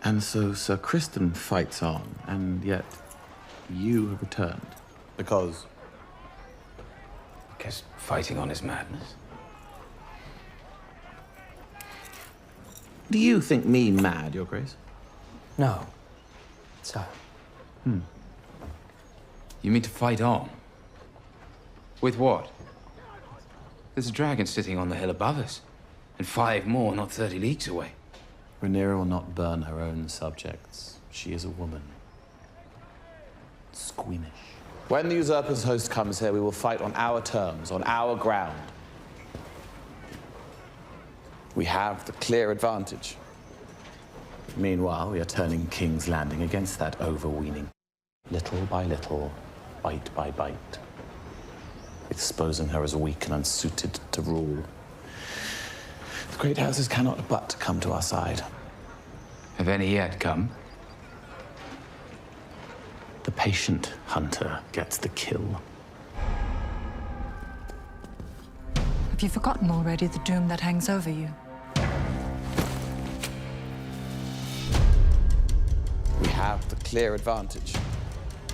And so Sir Criston fights on, and yet you have returned. Because? Because fighting on is madness. Do you think me mad, Your Grace? No. So? You mean to fight on? With what? There's a dragon sitting on the hill above us, and 5 more not 30 leagues away. Rhaenyra will not burn her own subjects. She is a woman. Squeamish. When the usurper's host comes here, we will fight on our terms, on our ground. We have the clear advantage. Meanwhile, we are turning King's Landing against that overweening. Little by little, bite by bite. Exposing her as weak and unsuited to rule. The great houses cannot but come to our side. Have any yet come? The patient hunter gets the kill. Have you forgotten already the doom that hangs over you? We have the clear advantage.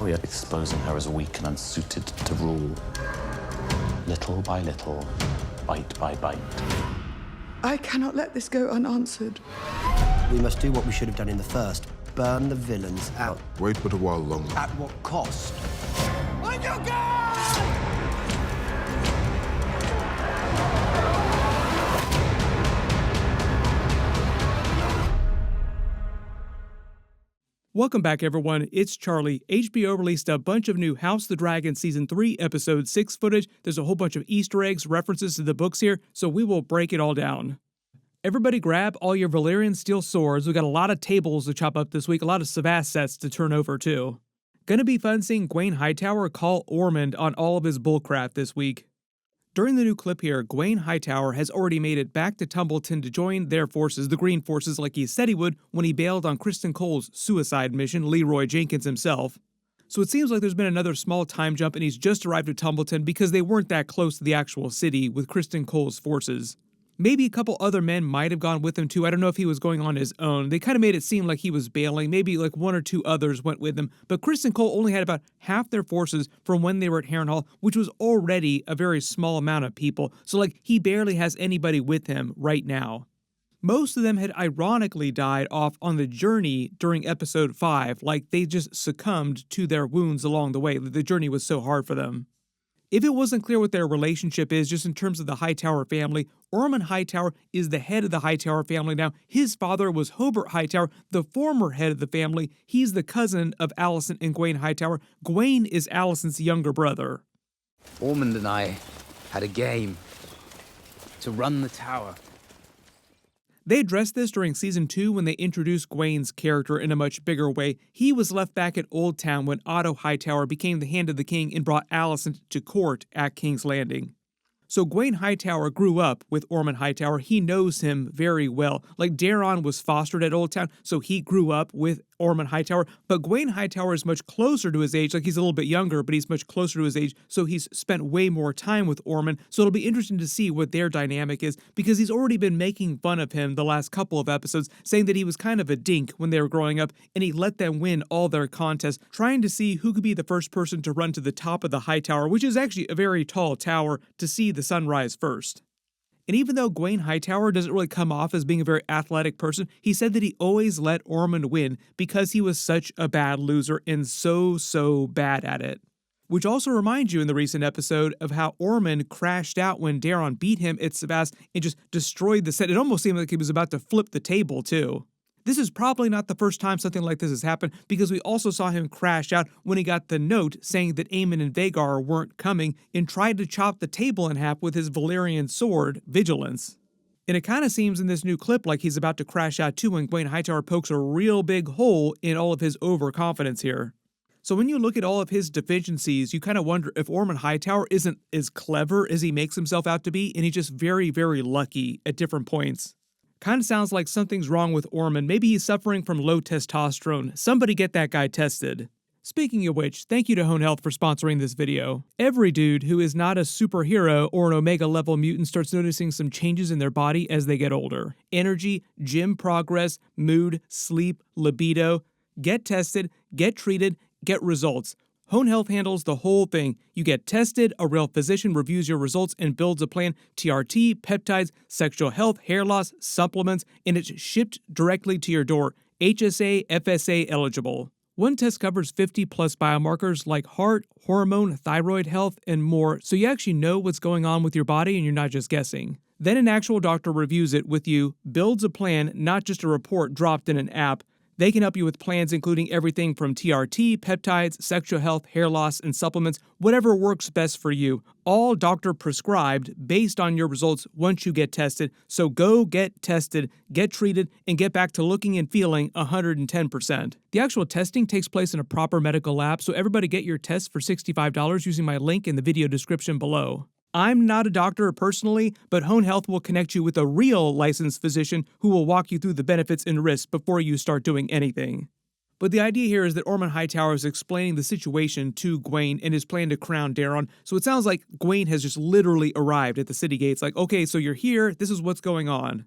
We are exposing her as weak and unsuited to rule. Little by little, bite by bite. I cannot let this go unanswered. We must do what we should have done in the first. Burn the villains out. Wait but a while longer. At what cost? On your guard! Welcome back, everyone. It's Charlie. HBO released a bunch of new House of the Dragon Season 3, Episode 6 footage. There's a whole bunch of Easter eggs, references to the books here, so we will break it all down. Everybody grab all your Valyrian steel swords. We got a lot of tables to chop up this week, a lot of Savas sets to turn over, too. Gonna be fun seeing Gwaine Hightower call Ormund on all of his bullcrap this week. During the new clip here, Gwaine Hightower has already made it back to Tumbleton to join their forces, the Green Forces, like he said he would when he bailed on Criston Cole's suicide mission, Leroy Jenkins himself. So it seems like there's been another small time jump and he's just arrived at Tumbleton because they weren't that close to the actual city with Criston Cole's forces. Maybe a couple other men might have gone with him too. I don't know if he was going on his own. They kind of made it seem like he was bailing. Maybe like 1 or 2 others went with him. But Criston Cole only had about half their forces from when they were at Harrenhal, which was already a very small amount of people. So like he barely has anybody with him right now. Most of them had ironically died off on the journey during episode 5. Like they just succumbed to their wounds along the way. The journey was so hard for them. If it wasn't clear what their relationship is, just in terms of the Hightower family, Ormund Hightower is the head of the Hightower family now. His father was Hobart Hightower, the former head of the family. He's the cousin of Alicent and Gwaine Hightower. Gwaine is Alicent's younger brother. Ormond and I had a game to run the tower. They addressed this during Season 2 when they introduced Gwaine's character in a much bigger way. He was left back at Old Town when Otto Hightower became the Hand of the King and brought Alicent to court at King's Landing. So Gwaine Hightower grew up with Ormund Hightower. He knows him very well. Like Daeron was fostered at Old Town, so he grew up with Ormund Hightower. But Gwaine Hightower is much closer to his age. Like he's a little bit younger, but he's much closer to his age. So he's spent way more time with Ormund. So it'll be interesting to see what their dynamic is because he's already been making fun of him the last couple of episodes, saying that he was kind of a dink when they were growing up and he let them win all their contests, trying to see who could be the first person to run to the top of the high tower, which is actually a very tall tower, to see the sunrise first. And even though Gwaine Hightower doesn't really come off as being a very athletic person, he said that he always let Ormund win because he was such a bad loser and so bad at it. Which also reminds you in the recent episode of how Ormund crashed out when Daeron beat him at Savas and just destroyed the set. It almost seemed like he was about to flip the table too. This is probably not the first time something like this has happened because we also saw him crash out when he got the note saying that Aemond and Vhagar weren't coming and tried to chop the table in half with his Valyrian sword, Vigilance. And it kind of seems in this new clip like he's about to crash out too when Gwaine Hightower pokes a real big hole in all of his overconfidence here. So when you look at all of his deficiencies, you kind of wonder if Ormund Hightower isn't as clever as he makes himself out to be, and he's just very lucky at different points. Kind of sounds like something's wrong with Ormund. Maybe he's suffering from low testosterone. Somebody get that guy tested. Speaking of which, thank you to Hone Health for sponsoring this video. Every dude who is not a superhero or an Omega level mutant starts noticing some changes in their body as they get older. Energy, gym progress, mood, sleep, libido. Get tested, get treated, get results. Hone Health handles the whole thing. You get tested, a real physician reviews your results and builds a plan. TRT, peptides, sexual health, hair loss, supplements, and it's shipped directly to your door. HSA, FSA eligible. One test covers 50 plus biomarkers like heart, hormone, thyroid health, and more, so you actually know what's going on with your body and you're not just guessing. Then an actual doctor reviews it with you, builds a plan, not just a report dropped in an app. They can help you with plans including everything from TRT, peptides, sexual health, hair loss, and supplements, whatever works best for you. All doctor prescribed based on your results once you get tested. So go get tested, get treated, and get back to looking and feeling 110%. The actual testing takes place in a proper medical lab, so everybody get your tests for $65 using my link in the video description below. I'm not a doctor personally, but Hone Health will connect you with a real licensed physician who will walk you through the benefits and risks before you start doing anything. But the idea here is that Ormund Hightower is explaining the situation to Gwaine and his plan to crown Daeron, so it sounds like Gwaine has just literally arrived at the city gates, like, okay, so you're here, this is what's going on.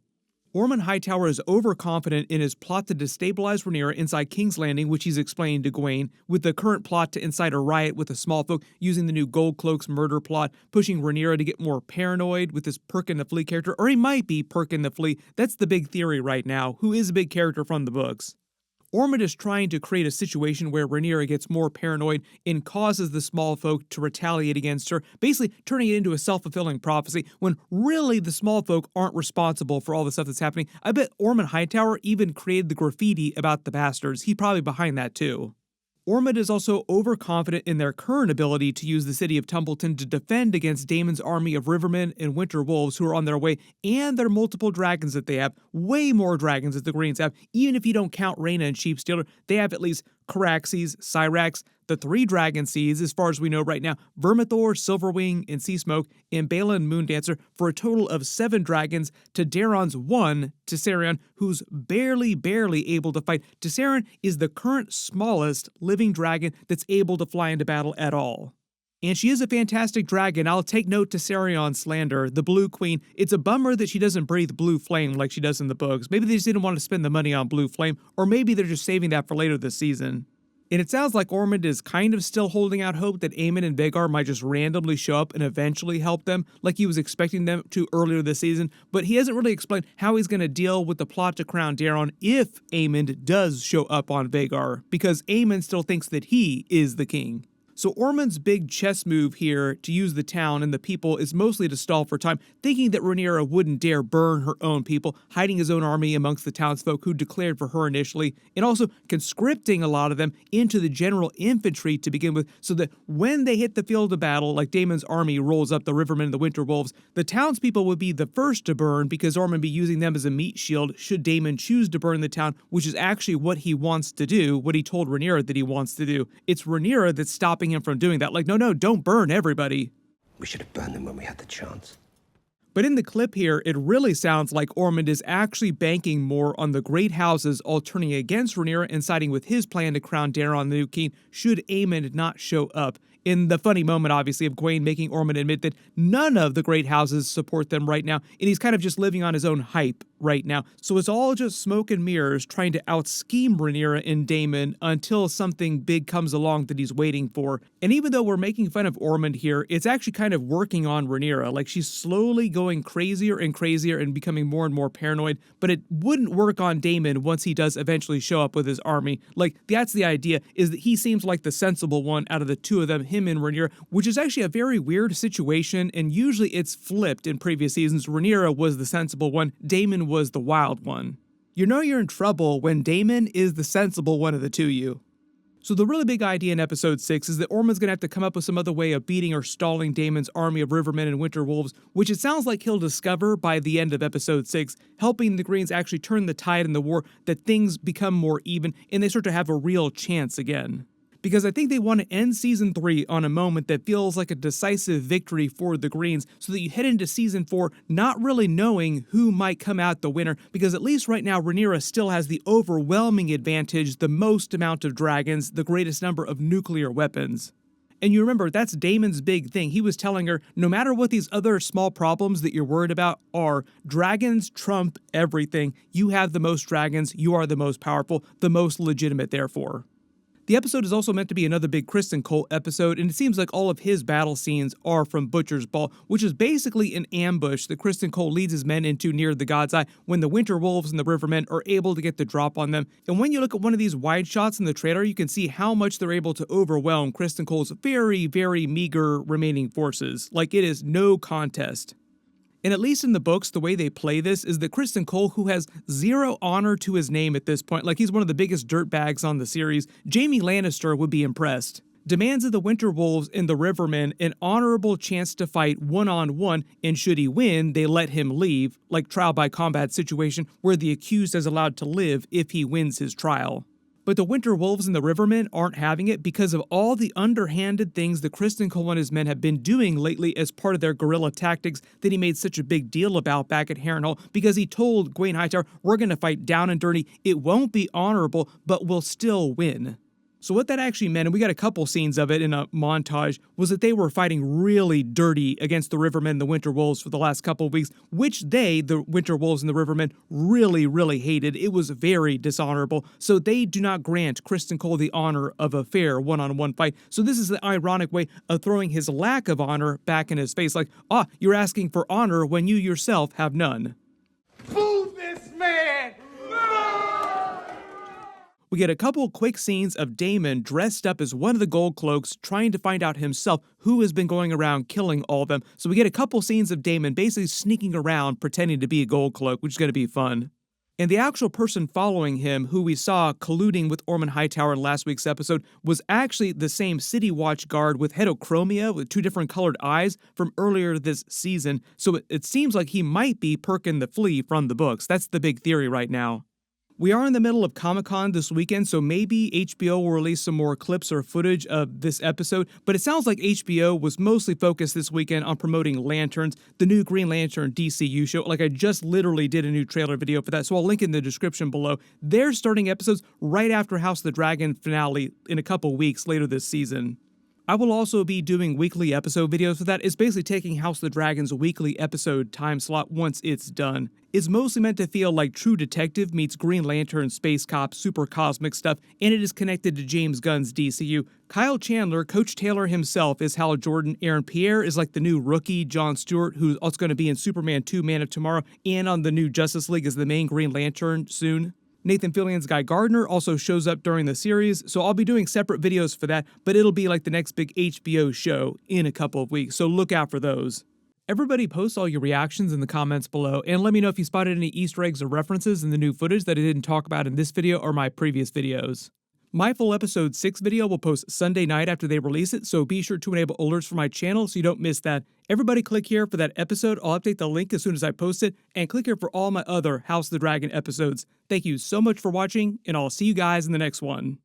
Ormund Hightower is overconfident in his plot to destabilize Rhaenyra inside King's Landing, which he's explaining to Gwaine, with the current plot to incite a riot with the small folk using the new Gold Cloaks murder plot, pushing Rhaenyra to get more paranoid with this Perkin the Flea character, or he might be Perkin the Flea. That's the big theory right now, who is a big character from the books. Ormund is trying to create a situation where Rhaenyra gets more paranoid and causes the small folk to retaliate against her, basically turning it into a self-fulfilling prophecy when really the small folk aren't responsible for all the stuff that's happening. I bet Ormund Hightower even created the graffiti about the bastards. He's probably behind that too. Ormund is also overconfident in their current ability to use the city of Tumbleton to defend against Daemon's army of Rivermen and Winter Wolves who are on their way, and their multiple dragons that they have. Way more dragons that the Greens have. Even if you don't count Rhaena and Sheepstealer, they have at least Caraxes, Syrax, the 3 Dragonseeds, as far as we know right now, Vermithor, Silverwing, and Seasmoke, and Balin Moondancer, for a total of 7 dragons to Daeron's 1, Tessarion, who's barely able to fight. Tessarion is the current smallest living dragon that's able to fly into battle at all. And she is a fantastic dragon. I'll take note to Tessarion's slander, the Blue Queen. It's a bummer that she doesn't breathe blue flame like she does in the books. Maybe they just didn't want to spend the money on blue flame, or maybe they're just saving that for later this season. And it sounds like Ormund is kind of still holding out hope that Aemond and Vhagar might just randomly show up and eventually help them, like he was expecting them to earlier this season, but he hasn't really explained how he's going to deal with the plot to crown Daeron if Aemond does show up on Vhagar, because Aemond still thinks that he is the king. So Ormund's big chess move here to use the town and the people is mostly to stall for time, thinking that Rhaenyra wouldn't dare burn her own people, hiding his own army amongst the townsfolk who declared for her initially, and also conscripting a lot of them into the general infantry to begin with, so that when they hit the field of battle, like Daemon's army rolls up the Rivermen and the Winter Wolves, the townspeople would be the first to burn because Ormund would be using them as a meat shield should Daemon choose to burn the town, which is actually what he wants to do, what he told Rhaenyra that he wants to do. It's Rhaenyra that's stopping him from doing that. Like, no, don't burn everybody. We should have burned them when we had the chance. But in the clip here, it really sounds like Ormund is actually banking more on the great houses all turning against Rhaenyra and siding with his plan to crown Daeron the new king should Aemond not show up. In the funny moment, obviously, of Gwaine making Ormund admit that none of the great houses support them right now, and he's kind of just living on his own hype right now. So it's all just smoke and mirrors trying to out-scheme Rhaenyra and Daemon until something big comes along that he's waiting for. And even though we're making fun of Ormund here, it's actually kind of working on Rhaenyra. Like, she's slowly going crazier and crazier and becoming more and more paranoid, but it wouldn't work on Daemon once he does eventually show up with his army. Like, that's the idea, is that he seems like the sensible one out of the two of them, him and Rhaenyra, which is actually a very weird situation, and usually it's flipped in previous seasons. Rhaenyra was the sensible one, Daemon was the wild one. You know you're in trouble when Daemon is the sensible one of the two of you. So the really big idea in episode 6 is that Ormund's going to have to come up with some other way of beating or stalling Daemon's army of Rivermen and Winter Wolves, which it sounds like he'll discover by the end of episode 6, helping the Greens actually turn the tide in the war, that things become more even and they start to have a real chance again. because I think they want to end Season 3 on a moment that feels like a decisive victory for the Greens, so that you head into Season 4 not really knowing who might come out the winner, because at least right now Rhaenyra still has the overwhelming advantage, the most amount of dragons, the greatest number of nuclear weapons. And you remember, that's Daemon's big thing. He was telling her, no matter what these other small problems that you're worried about are, dragons trump everything. You have the most dragons, you are the most powerful, the most legitimate therefore. The episode is also meant to be another big Criston Cole episode, and it seems like all of his battle scenes are from Butcher's Ball, which is basically an ambush that Criston Cole leads his men into near the God's Eye when the Winter Wolves and the Rivermen are able to get the drop on them. And when you look at one of these wide shots in the trailer, you can see how much they're able to overwhelm Criston Cole's very, very meager remaining forces. Like, it is no contest. And at least in the books, the way they play this is that Criston Cole, who has zero honor to his name at this point, like he's one of the biggest dirtbags on the series, Jaime Lannister would be impressed, demands of the Winter Wolves and the Rivermen an honorable chance to fight one-on-one, and should he win, they let him leave, like trial by combat situation where the accused is allowed to live if he wins his trial. But the Winter Wolves and the Rivermen aren't having it because of all the underhanded things that Criston Cole and his men have been doing lately as part of their guerrilla tactics that he made such a big deal about back at Harrenhal, because he told Gwaine Hightower, we're going to fight down and dirty, it won't be honorable, but we'll still win. So what that actually meant, and we got a couple scenes of it in a montage, was that they were fighting really dirty against the Rivermen and the Winter Wolves for the last couple of weeks, which they, the Winter Wolves and the Rivermen, really, really hated. It was very dishonorable, so they do not grant Criston Cole the honor of a fair one-on-one fight. So this is the ironic way of throwing his lack of honor back in his face, like, you're asking for honor when you yourself have none. Fool this man! We get a couple quick scenes of Daemon dressed up as one of the Gold Cloaks trying to find out himself who has been going around killing all of them. So we get a couple scenes of Daemon basically sneaking around pretending to be a Gold Cloak, which is going to be fun. And the actual person following him, who we saw colluding with Ormund Hightower in last week's episode, was actually the same City Watch guard with heterochromia with two different colored eyes from earlier this season. So it seems like he might be Perkin the Flea from the books. That's the big theory right now. We are in the middle of Comic-Con this weekend, so maybe HBO will release some more clips or footage of this episode, but it sounds like HBO was mostly focused this weekend on promoting Lanterns, the new Green Lantern DCU show. Like, I just literally did a new trailer video for that, so I'll link in the description below. They're starting episodes right after House of the Dragon finale in a couple weeks later this season. I will also be doing weekly episode videos for that. It's basically taking House of the Dragon's weekly episode time slot once it's done. It's mostly meant to feel like True Detective meets Green Lantern, Space Cop, super cosmic stuff, and it is connected to James Gunn's DCU. Kyle Chandler, Coach Taylor himself, is Hal Jordan. Aaron Pierre is like the new rookie Jon Stewart, who's also going to be in Superman 2 Man of Tomorrow, and on the new Justice League as the main Green Lantern soon. Nathan Fillion's Guy Gardner also shows up during the series, so I'll be doing separate videos for that, but it'll be like the next big HBO show in a couple of weeks, so look out for those. Everybody post all your reactions in the comments below, and let me know if you spotted any Easter eggs or references in the new footage that I didn't talk about in this video or my previous videos. My full episode 6 video will post Sunday night after they release it, so be sure to enable alerts for my channel so you don't miss that. Everybody click here for that episode. I'll update the link as soon as I post it, and click here for all my other House of the Dragon episodes. Thank you so much for watching, and I'll see you guys in the next one.